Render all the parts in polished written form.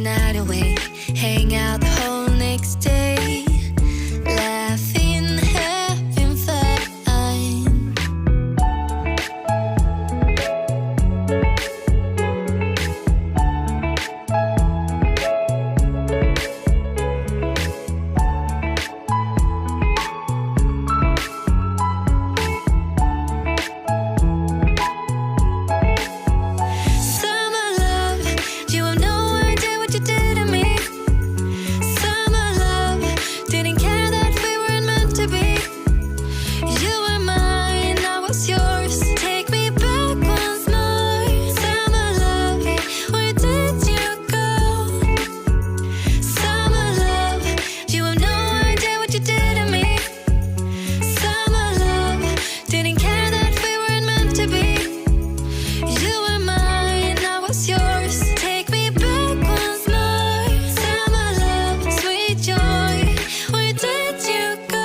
night away, hang out the whole next day, laughing, having fun. Summer love, you have no idea what you did to me. Summer love, didn't care that we weren't meant to be. You were mine, I was yours. Take me back once more. Summer love, where did you go? Summer love, you have no idea what you did to me. Summer love, didn't care that we weren't meant to be. You were mine, I was yours. Take me back once more. Summer love, sweet joy, where did you go?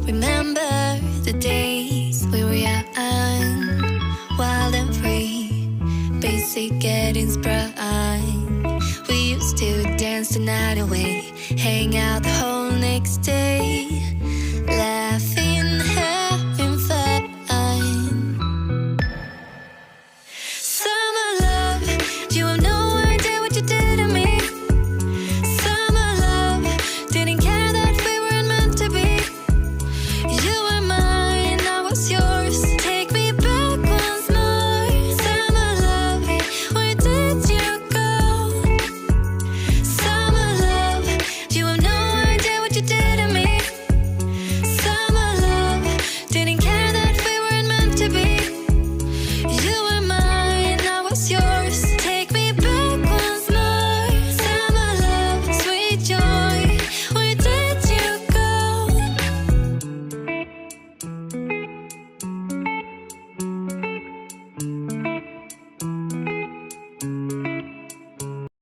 Remember the days we were young, wild and free, basic getting sprung. We used to dance the night away, hang out the whole next day,